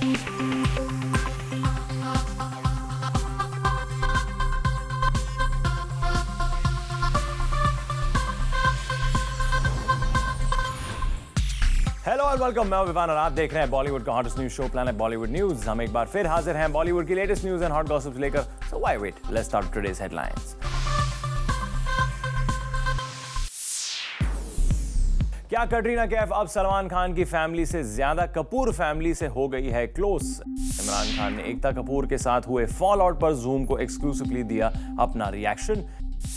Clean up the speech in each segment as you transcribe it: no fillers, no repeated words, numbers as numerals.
Hello और welcome, मैं विवान और आप देख रहे हैं बॉलीवुड का hottest news show planet Bollywood news. हम एक बार फिर हाजिर हैं बॉलीवुड की latest news and hot gossips लेकर। So why wait, let's start today's headlines. क्या कटरीना कैफ अब सलमान खान की फैमिली से ज्यादा कपूर फैमिली से हो गई है क्लोज? इमरान खान ने एकता कपूर के साथ हुए फॉल आउट पर जूम को एक्सक्लूसिवली दिया अपना रिएक्शन।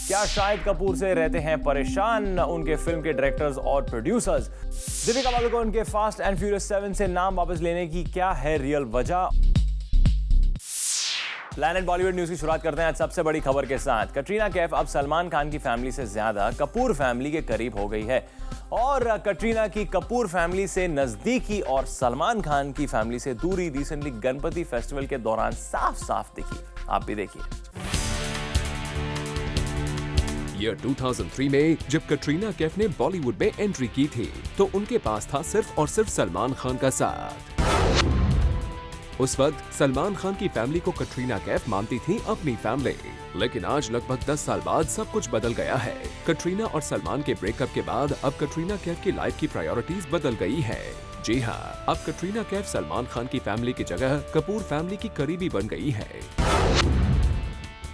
क्या शाहिद कपूर से रहते हैं परेशान उनके फिल्म के डायरेक्टर्स और प्रोड्यूसर्स? दीपिका पादुकोण के फास्ट एंड फ्यूरियस 7 से नाम वापस लेने की क्या है रियल वजह? प्लैनेट बॉलीवुड न्यूज की शुरुआत करते हैं आज सबसे बड़ी खबर के साथ। कटरीना कैफ अब सलमान खान की फैमिली से ज्यादा कपूर फैमिली के करीब हो गई है और कटरीना की कपूर फैमिली से नजदीकी और सलमान खान की फैमिली से दूरी रिसेंटली गणपति फेस्टिवल के दौरान साफ साफ दिखी। आप भी देखिए। ईयर 2003 में जब कटरीना कैफ ने बॉलीवुड में एंट्री की थी तो उनके पास था सिर्फ और सिर्फ सलमान खान का साथ। उस वक्त सलमान खान की फैमिली को कटरीना कैफ मानती थी अपनी फैमिली, लेकिन आज लगभग 10 साल बाद सब कुछ बदल गया है। कटरीना और सलमान के ब्रेकअप के बाद अब कटरीना कैफ की लाइफ की प्रायोरिटीज बदल गई है। जी हाँ, अब कटरीना कैफ सलमान खान की फैमिली की जगह कपूर फैमिली की करीबी बन गई है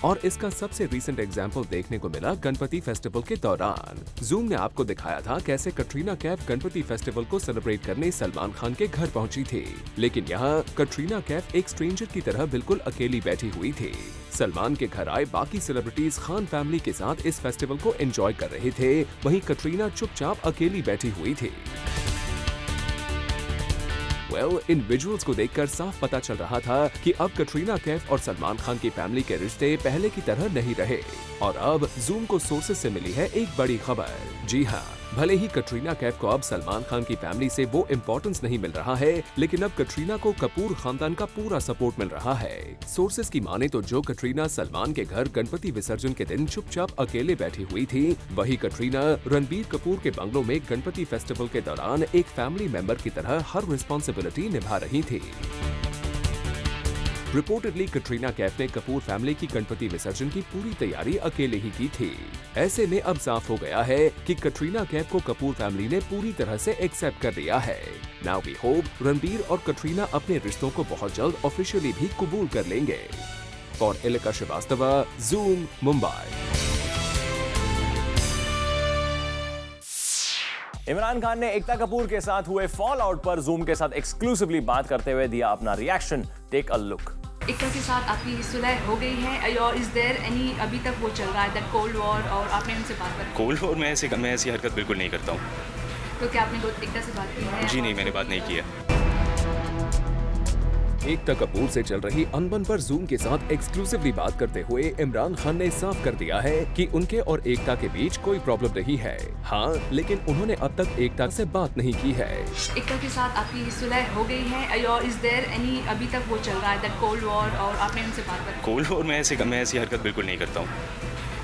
और इसका सबसे रीसेंट एग्जाम्पल देखने को मिला गणपति फेस्टिवल के दौरान। जूम ने आपको दिखाया था कैसे कटरीना कैफ गणपति फेस्टिवल को सेलिब्रेट करने सलमान खान के घर पहुंची थी, लेकिन यहाँ कटरीना कैफ एक स्ट्रेंजर की तरह बिल्कुल अकेली बैठी हुई थी। सलमान के घर आए बाकी सेलिब्रिटीज खान फैमिली के साथ इस फेस्टिवल को एंजॉय कर रहे थे, वहीं कटरीना चुपचाप अकेली बैठी हुई थी। इन विजुअल्स को देखकर साफ पता चल रहा था कि अब कटरीना कैफ और सलमान खान की फैमिली के रिश्ते पहले की तरह नहीं रहे और अब जूम को सोर्सेस से मिली है एक बड़ी खबर। जी हाँ, भले ही कटरीना कैफ को अब सलमान खान की फैमिली से वो इम्पोर्टेंस नहीं मिल रहा है, लेकिन अब कटरीना को कपूर खानदान का पूरा सपोर्ट मिल रहा है। सोर्सेस की माने तो जो कटरीना सलमान के घर गणपति विसर्जन के दिन चुपचाप अकेले बैठी हुई थी, वही कटरीना रणबीर कपूर के बंगलों में गणपति फेस्टिवल के दौरान एक फैमिली मेंबर की तरह हर रिस्पॉन्सिबिलिटी निभा रही थी। रिपोर्टेडली कटरीना कैफ ने कपूर फैमिली की गणपति विसर्जन की पूरी तैयारी अकेले ही की थी। ऐसे में अब साफ हो गया है कि कटरीना कैफ को कपूर फैमिली ने पूरी तरह से एक्सेप्ट कर लिया है। नाउ वी होप रणबीर और कटरीना अपने रिश्तों को बहुत जल्द ऑफिशियली भी कबूल कर लेंगे। For Ilika Shrivastava, zoom, Mumbai. इमरान खान ने एकता कपूर के साथ हुए फॉल आउट पर जूम के साथ एक्सक्लूसिवली बात करते हुए दिया अपना reaction. Take a look. Ekta के साथ आपकी सुलह हो गई है और इज देयर एनी, अभी तक वो चल रहा है दैट कोल्ड वॉर, और आपने उनसे बात की? कोल्ड वॉर मैं ऐसी हरकत बिल्कुल नहीं करता हूँ। तो क्या आपने एकता से बात की है? जी नहीं, मैंने बात नहीं की है। एकता कपूर से चल रही अनबन पर जूम के साथ एक्सक्लूसिवली बात करते हुए इमरान खान ने साफ कर दिया है कि उनके और एकता के बीच कोई प्रॉब्लम नहीं है। हाँ, लेकिन उन्होंने अब तक एकता से बात नहीं की है। एकता के साथ आपकी सुलह हो गई है और इज देयर एनी, अभी तक वो चल रहा है दैट कोल्ड वॉर, और आपने उनसे बात की? कोल्ड वॉर मैं ऐसी हरकत बिल्कुल नहीं करता हूँ।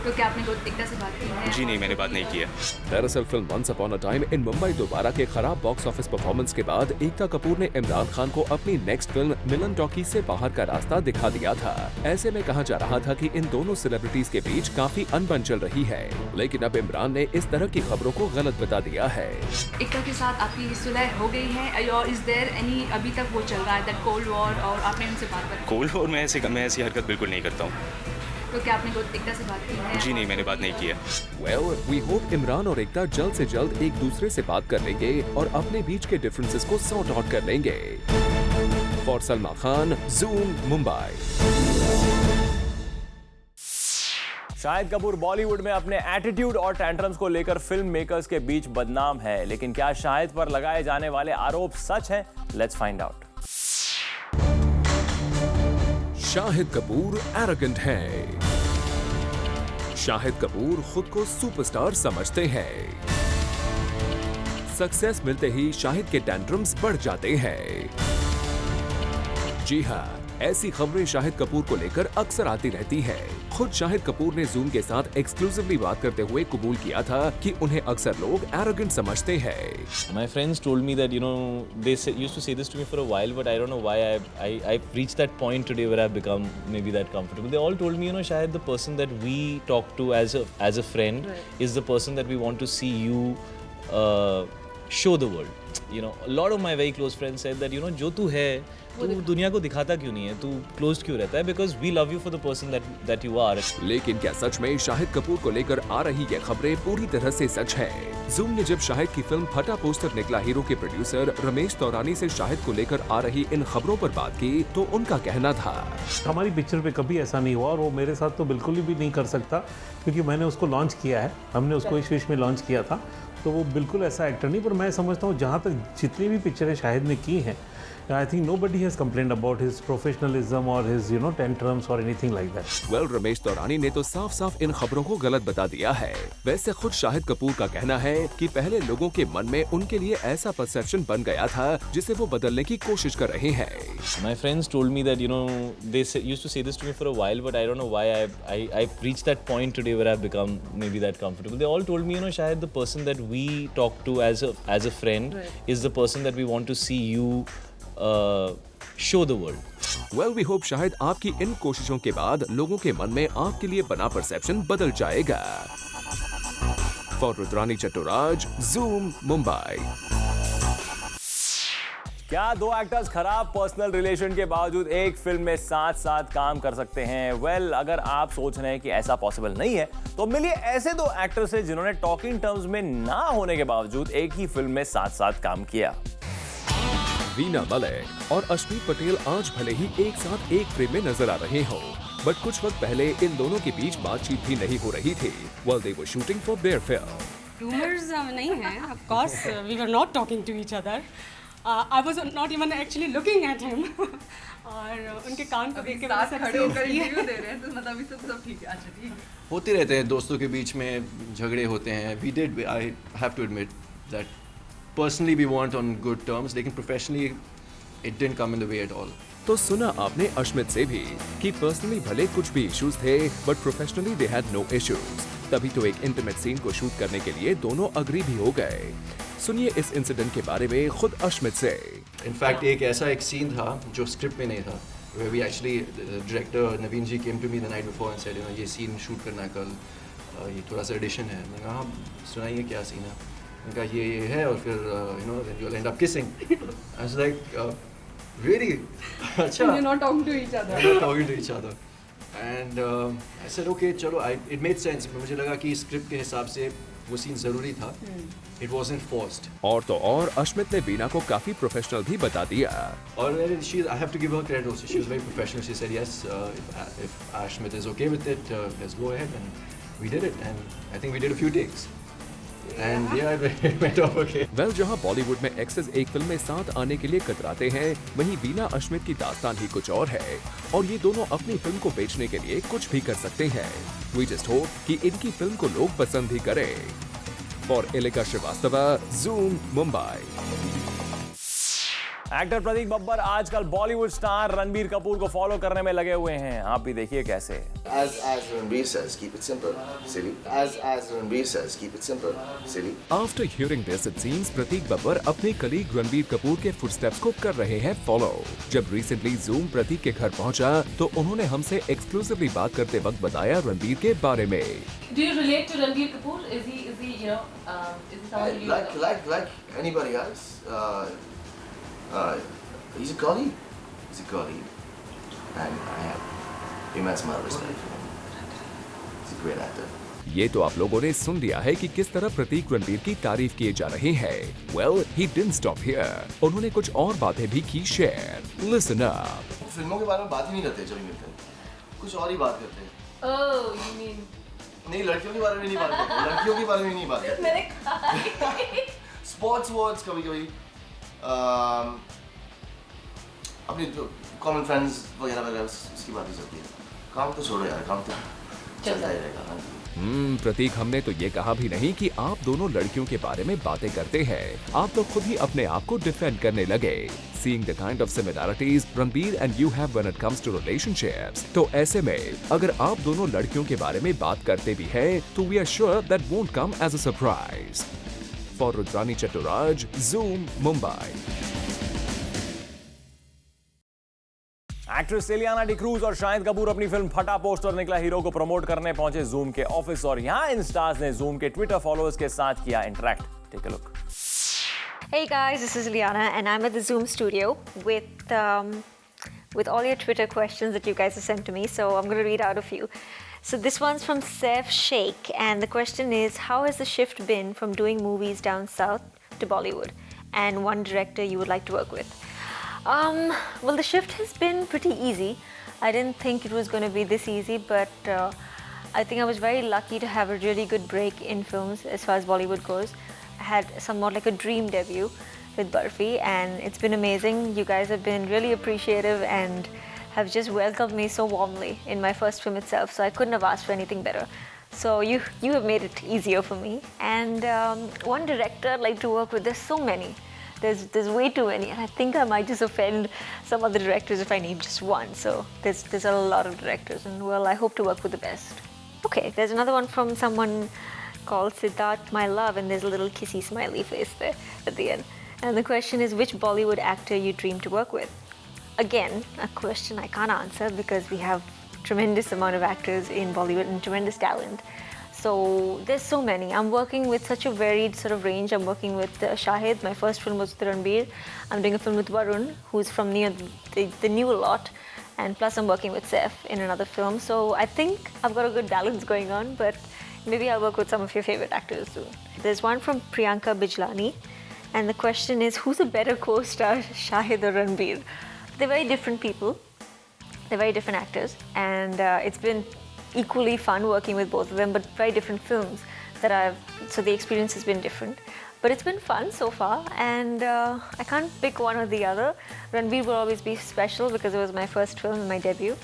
तो क्या आपने एकता से बात की है? जी नहीं, मैंने बात नहीं की है। दरअसल film once upon a time in Mumbai दोबारा के खराब बॉक्स ऑफिस परफॉर्मेंस के बाद एकता कपूर ने इमरान खान को अपनी नेक्स्ट फिल्म मिलन टॉकीज से बाहर का रास्ता दिखा दिया था। ऐसे में कहा जा रहा था कि इन दोनों सेलिब्रिटीज के बीच काफी अनबन चल रही है, लेकिन अब इमरान ने इस तरह की खबरों को गलत बता दिया है। एकता के साथ आपकी सुलह हो गई है और इज देयर एनी, अभी तक वो चल रहा है दैट कोल्ड वॉर, और आपने उनसे बात की? कोल्ड वॉर मैं ऐसी हरकत बिल्कुल नहीं करता हूँ। तो क्या आपने एकता से बात की है? जी नहीं, मैंने बात नहीं की है। वी होप इमरान और एकता जल्द से जल्द एक दूसरे से बात कर लेंगे और अपने बीच के डिफरेंसेस को सॉर्ट आउट कर लेंगे। For Salma Khan, Zoom, Mumbai. शाहिद कपूर बॉलीवुड में अपने एटीट्यूड और टैंट्रम्स को लेकर फिल्म मेकर्स के बीच बदनाम है, लेकिन क्या शाहिद पर लगाए जाने वाले आरोप सच हैं? Let's find out. Shahid Kapoor arrogant है। शाहिद कपूर खुद को सुपरस्टार समझते हैं। सक्सेस मिलते ही शाहिद के टैंट्रम्स बढ़ जाते हैं। जी हाँ, ऐसी खबरें शाहिद कपूर को लेकर अक्सर आती रहती हैं। खुद शाहिद कपूर ने जूम के साथ एक्सक्लूसिवली बात करते हुए कबूल किया था कि उन्हें अक्सर लोग एरोगेंट समझते हैं। My friends told me that, you know, they used to say this to me for a while, but I don't know why I've reached that point today where I've become maybe that comfortable. They all told me, you know, Shahid, the person that we talk to as a friend is the person that we want to see you show the world. You know, a lot of my very close friends said that, you know, जो तू है तू दुनिया को दिखाता क्यों नहीं है, तू क्लोज्ड क्यों रहता है, because we love you for the person that you are. लेकिन क्या सच में शाहिद कपूर को लेकर आ रही ये खबरें पूरी तरह से सच है? जूम ने जब शाहिद की फिल्म फटा पोस्टर निकला हीरो के प्रोड्यूसर रमेश तौरानी से शाहिद को लेकर आ रही इन खबरों पर बात की तो उनका कहना था, हमारी पिक्चर पे कभी ऐसा नहीं हुआ और वो मेरे साथ तो बिल्कुल भी नहीं कर सकता, क्योंकि मैंने उसको लॉन्च किया है, हमने उसको इस विश में लॉन्च किया था, तो वो बिल्कुल ऐसा एक्टर नहीं। पर मैं समझता हूँ जहाँ तक जितनी भी पिक्चरें शाहिद ने की हैं, I think nobody has complained about his professionalism or his, you know, tantrums or anything like that. Well, Ramesh Taurani ने तो साफ साफ इन खबरों को गलत बता दिया है। वैसे खुद शाहिद कपूर का कहना है कि पहले लोगों के मन में उनके लिए ऐसा परसेप्शन बन गया था जिसे वो बदलने की कोशिश कर रहे हैं। My friends told me that, you know, they used to say this to me for a while, but I don't know why I've reached that point today where I've become maybe that comfortable. They all told me, you know, Shahid, the person that we talk to as a friend is the person that we want to see you show the world. Well, we hope शायद आपकी इन कोशिशों के बाद लोगों के मन में आपके लिए बना परसेप्शन बदल जाएगा। For Rudrani Chattoraj, Zoom, Mumbai. क्या दो एक्टर्स खराब पर्सनल रिलेशन के बावजूद एक फिल्म में साथ साथ काम कर सकते हैं? वेल, अगर आप सोच रहे हैं कि ऐसा पॉसिबल नहीं है तो मिलिए ऐसे दो एक्टर से जिन्होंने टॉकिंग टर्म्स में ना होने के बावजूद एक ही फिल्म में साथ साथ काम किया। वीना मलिक और अश्मीत पटेल आज भले ही एक साथ एक फ्रेम में नजर आ रहे हो, बट कुछ वक्त पहले इन दोनों के बीच बातचीत भी नहीं हो रही थी while they were shooting for their film. Rumors नहीं हैं, of course we were not talking to each other. I was not even actually looking at him. और उनके कान को देख के मैंने खड़े होकर रिव्यू दे रहे हैं, तो मतलब इस सब ठीक है। अच्छा, ठीक है। होते रहते हैं दोस्तों के बीच में, झगड़े होते हैं। I have to admit that personally we weren't on good terms, लेकिन professionally it didn't come in the way at all. तो सुना आपने अश्मित से भी कि पर्सनली भले कुछ भी इश्यूज थे but professionally they had no issues. तभी तो एक इंटीमेट सीन को शूट करने के लिए दोनों अग्री भी हो गए। सुनिए इस इंसिडेंट के बारे में खुद अश्मित से। इनफैक्ट एक सीन था जो स्क्रिप्ट में नहीं था, where we actually director Naveen ji came to me the night before and said, you know, ये सीन शूट करना है कल, ये थोड़ा सा एडिशन है। मैंने कहा सुनाइए क्या सीन है। उनका ये है और फिर you know then you'll end up kissing. I was like really? अच्छा. You're not talking to each other. We're not talking to each other. And I said okay चलो, it made sense. मुझे लगा कि स्क्रिप्ट के हिसाब से वो scene जरूरी था। It wasn't forced. और तो और अश्मित ने वीना को काफी प्रोफेशनल भी बता दिया। और I have to give her credit also. She was very professional. She said yes, if Ashmit is okay with it, let's go ahead, and we did it. And I think we did a few takes. And yeah, it went off okay. Well, जहाँ बॉलीवुड में access एक film में साथ आने के लिए कतराते हैं, वहीं वीना अश्मित की दास्तान ही कुछ और है और ये दोनों अपनी फिल्म को बेचने के लिए कुछ भी कर सकते हैं। We just hope कि इनकी फिल्म को लोग पसंद भी करें। For Ilika Srivastava, Zoom, Mumbai. Actor Prateik Babbar आजकल बॉलीवुड स्टार रणबीर कपूर को फॉलो करने में लगे हुए हैं। आप भी देखिए कैसे। As Ranbir says, keep it simple, silly. As Ranbir says, keep it simple, silly. After hearing this, it seems प्रतीक बब्बर अपने कलीग रणबीर कपूर के फुटस्टेप्स को कर रहे हैं फॉलो। जब रिसेंटली जूम प्रतीक के घर पहुंचा, तो उन्होंने हमसे एक्सक्लूसिवली बात करते वक्त बताया रणबीर के बारे में। Do you relate to Ranbir Kapoor? Is he you know is he someone you Like anybody else. He's a colleague. He's a colleague, and I have immense amount of respect for him. He's a great actor. ये तो आप लोगों ने सुन लिया है कि किस तरह प्रतीक रणबीर की तारीफ किए जा रहे हैं। Well, he didn't stop here. उन्होंने कुछ और बातें भी की शेयर। Listen up. फिल्मों के बारे में बात ही नहीं करते जब मिलते हैं, कुछ और ही बात करते हैं। Oh, you mean नहीं, लड़कियों के बारे में नहीं बात करते, लड़कियों के बारे में नहीं बात करते। मैंने कहा स्पोर्ट्स वर्ड्स कभी-कभी अपने जो कॉमन फ्रेंड्स वगैरह उसकी बात ही चलती है। काम तो छोड़ो यार, काम तो चलता ही रहेगा। प्रतीक, हमने तो ये कहा भी नहीं कि आप दोनों लड़कियों के बारे में बातें करते हैं। आप तो खुद ही अपने आप को डिफेंड करने लगे। Seeing the kind of similarities Ranbir and you have when it comes to relationships, तो ऐसे में अगर आप दोनों लड़कियों के बारे में बात करते भी हैं, तो we are sure that won't come as a surprise. For Rudrani Chatturaj, Zoom, Mumbai. Actress Ileana D'Cruz और शाहिद कपूर अपनी फिल्म फटा पोस्टर निकला हीरो को प्रमोट करने पहुंचे जूम के ऑफिस और यहां इन स्टार्स ने जूम के ट्विटर फॉलोअर्स के साथ किया interact. Take a look. Hey guys, this is Liana and I'm at the Zoom studio with all your Twitter questions that you guys have sent to me. So I'm going to read out a few. So this one's from Saif Sheikh and the question is, how has the shift been from doing movies down south to Bollywood and one director you would like to work with? Well, the shift has been pretty easy. I didn't think it was going to be this easy, but I think I was very lucky to have a really good break in films as far as Bollywood goes. I had somewhat like a dream debut with Barfi and it's been amazing. You guys have been really appreciative and have just welcomed me so warmly in my first film itself, so I couldn't have asked for anything better. So you have made it easier for me. And one director I'd like to work with, there's so many. There's way too many, and I think I might just offend some other directors if I name just one. So there's a lot of directors, and well, I hope to work with the best. Okay, there's another one from someone called Siddharth My Love, and there's a little kissy smiley face there at the end. And the question is, which Bollywood actor you dream to work with? Again, a question I can't answer because we have tremendous amount of actors in Bollywood and tremendous talent. So there's so many. I'm working with such a varied sort of range. I'm working with Shahid. My first film was with Ranbir. I'm doing a film with Varun, who's from near the new lot. And plus I'm working with Saif in another film. So I think I've got a good balance going on, but maybe I'll work with some of your favorite actors soon. There's one from Priyanka Bijlani. And the question is, who's a better co-star, Shahid or Ranbir? They're very different people. They're very different actors. And it's been equally fun working with both of them, but very different films so the experience has been different. But it's been fun so far, and I can't pick one or the other. Ranbir will always be special because it was my first film and my debut,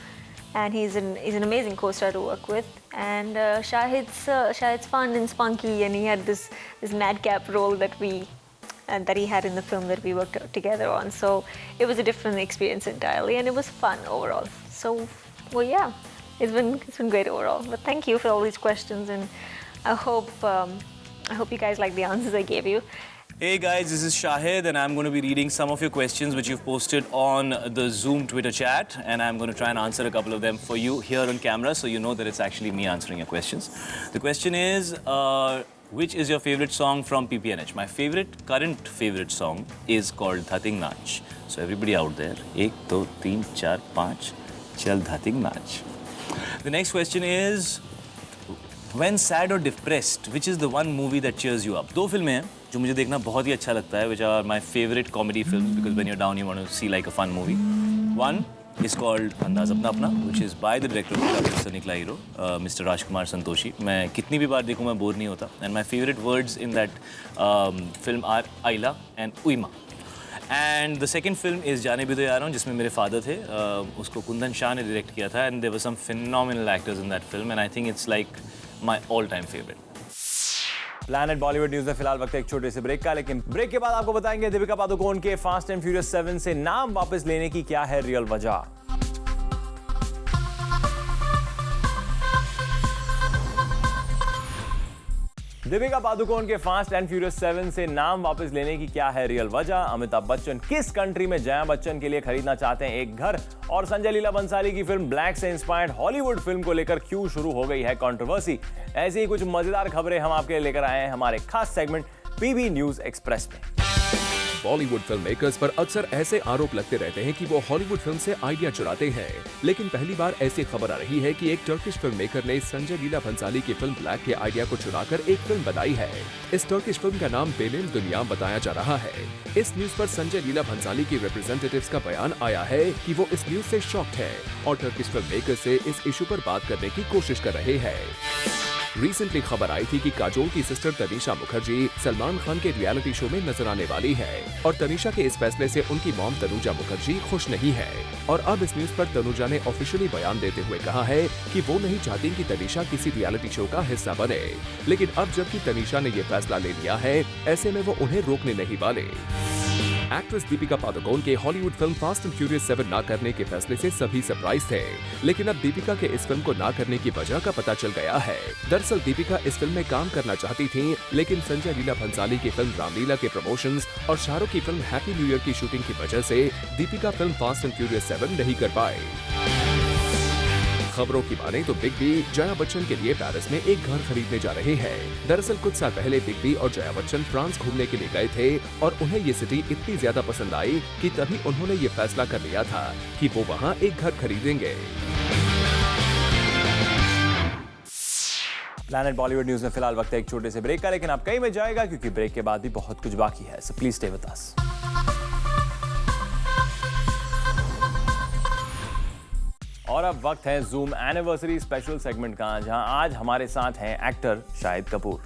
and he's an amazing co-star to work with. And Shahid's fun and spunky, and he had this madcap role that he had in the film that we worked together on. So it was a different experience entirely, and it was fun overall. So, well, yeah. It's been great overall. But thank you for all these questions, and I hope you guys like the answers I gave you. Hey guys, this is Shahid, and I'm going to be reading some of your questions which you've posted on the Zoom Twitter chat, and I'm going to try and answer a couple of them for you here on camera, so you know that it's actually me answering your questions. The question is, which is your favorite song from PPNH? My current favorite song is called Dhating Nach. So everybody out there, 1, 2, 3, 4, 5, chal Dhating Nach. The next question is, when sad or depressed, which is the one movie that cheers you up? दो फिल्में हैं जो मुझे देखना बहुत ही अच्छा लगता है, which are my favorite comedy films because when you're down you want to see like a fun movie. One is called Andaz Apna Apna, which is by the director of Mr. Nikla Hero, Mr. Rajkumar Santoshi. मैं कितनी भी बार देखूँ मैं bore नहीं होता. And my favorite words in that film are Aila and Uima. And the second film is जाने भी तो यार हूँ, जिसमें मेरे फादर थे, उसको कुंदन शाह ने डायरेक्ट किया था, and there were some phenomenal actors in that film, and I think it's like my all-time favorite. Planet Bollywood news में फिलहाल वक्त एक छोटे से ब्रेक का, लेकिन ब्रेक के बाद आपको बताएंगे दीपिका पादुकोण के फास्ट एंड फ्यूरियस 7 से नाम वापस लेने की क्या है रियल वजह। दीपिका पादुकोण के फास्ट एंड फ्यूरियस 7 से नाम वापस लेने की क्या है रियल वजह। अमिताभ बच्चन किस कंट्री में जया बच्चन के लिए खरीदना चाहते हैं एक घर, और संजय लीला बंसाली की फिल्म ब्लैक से इंस्पायर्ड हॉलीवुड फिल्म को लेकर क्यों शुरू हो गई है कंट्रोवर्सी। ऐसी ही कुछ मजेदार खबरें हम आपके लिए लेकर आए हैं हमारे खास सेगमेंट पीबी न्यूज एक्सप्रेस में। बॉलीवुड फिल्म मेकर्स पर अक्सर ऐसे आरोप लगते रहते हैं कि वो हॉलीवुड फिल्म से आइडिया चुराते हैं, लेकिन पहली बार ऐसी खबर आ रही है कि एक टर्किश फिल्म मेकर ने संजय लीला भंसाली की फिल्म ब्लैक के आइडिया को चुराकर एक फिल्म बनाई है। इस टर्किश फिल्म का नाम बेनिल दुनिया बताया जा रहा है। इस न्यूज पर संजय लीला भंसाली की रिप्रेजेंटेटिव्स का बयान आया है कि वो इस न्यूज से शॉक्ड है और टर्किश फिल्म मेकर से इस इशू पर बात करने की कोशिश कर रहे हैं। रिसेंटली खबर आई थी कि काजोल की सिस्टर तनिषा मुखर्जी सलमान खान के रियलिटी शो में नजर आने वाली है और तनिषा के इस फैसले से उनकी मॉम तनुजा मुखर्जी खुश नहीं है। और अब इस न्यूज पर तनुजा ने ऑफिशियली बयान देते हुए कहा है कि वो नहीं चाहती कि तनिषा किसी रियलिटी शो का हिस्सा बने, लेकिन अब जबकि तनिषा ने ये फैसला ले लिया है, ऐसे में वो उन्हें रोकने नहीं वाले। एक्ट्रेस दीपिका पादुकोण के Hollywood film fast and furious 7 ना करने के फैसले से सभी सरप्राइज थे, लेकिन अब दीपिका के इस फिल्म को ना करने की वजह का पता चल गया है। दरअसल दीपिका इस फिल्म में काम करना चाहती थी, लेकिन संजय लीला भंसाली की फिल्म रामलीला के प्रमोशंस और शाहरुख की फिल्म हैप्पी न्यू ईयर की शूटिंग की वजह से Deepika film fast and furious 7 नहीं कर पाए। खबरों की माने तो बिग बी जया बच्चन के लिए पेरिस में एक घर खरीदने जा रहे हैं। दरअसल कुछ साल पहले बिग बी और जया बच्चन फ्रांस घूमने के लिए गए थे और उन्हें ये सिटी इतनी ज्यादा पसंद आई कि तभी उन्होंने ये फैसला कर लिया था कि वो वहाँ एक घर खरीदेंगे। प्लैनेट बॉलीवुड न्यूज में फिलहाल वक्त है एक छोटे से ब्रेक का, लेकिन आप कहीं में जाएगा क्योंकि ब्रेक के बाद भी बहुत कुछ बाकी है, so please stay with us. और अब वक्त है जूम एनिवर्सरी स्पेशल सेगमेंट का, जहां आज हमारे साथ हैं actor Shahid Kapoor.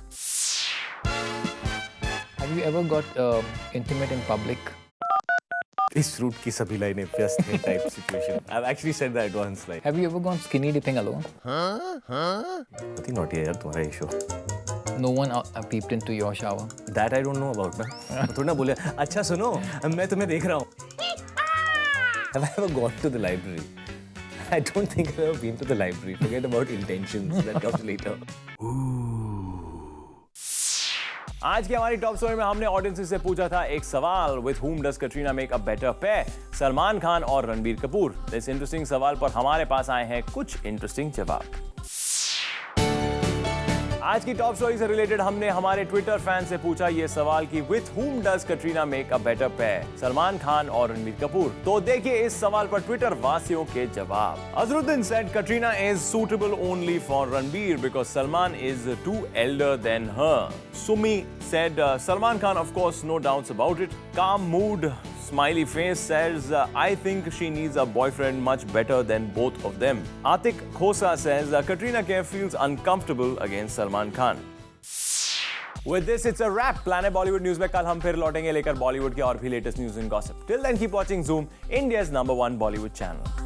Have you ever got intimate in public? इस रूट की सभी लाइनें व्यस्त हैं type situation. I've actually said that once, like. Have you ever gone skinny dipping alone? बहुत ही नॉटी है यार तुम्हारा ये show. No one peeped into your shower. That I don't know about ना। थोड़ा ना बोले, अच्छा सुनो, मैं तुम्हें देख रहा हूँ। Have I ever gone to the library? I don't think I've ever been to the library. Forget about intentions. That comes later. आज की हमारी टॉप स्टोरी में हमने ऑडियंस से पूछा था एक सवाल, with whom does Katrina make a better pair? Salman Khan और रणबीर कपूर। इस इंटरेस्टिंग सवाल पर हमारे पास आए हैं कुछ इंटरेस्टिंग जवाब। आज की टॉप स्टोरी से रिलेटेड हमने हमारे ट्विटर फैन से पूछा ये सवाल कि with whom does Katrina make a better pair? Salman Khan और रणबीर कपूर। तो देखिए इस सवाल पर ट्विटर वासियों के जवाब। Azharuddin said Katrina is suitable only for Ranbir because Salman is too elder than her. Sumi said Salman Khan, of course, no doubts about it. Calm mood smiley face says I think she needs a boyfriend much better than both of them. Atik Khosa says Katrina Kaif feels uncomfortable against Salman Khan. With this, it's a wrap. Planet Bollywood News में कल हम फिर लौटेंगे लेकर बॉलीवुड के और भी latest news and gossip. Till then, keep watching Zoom, India's #1 Bollywood channel.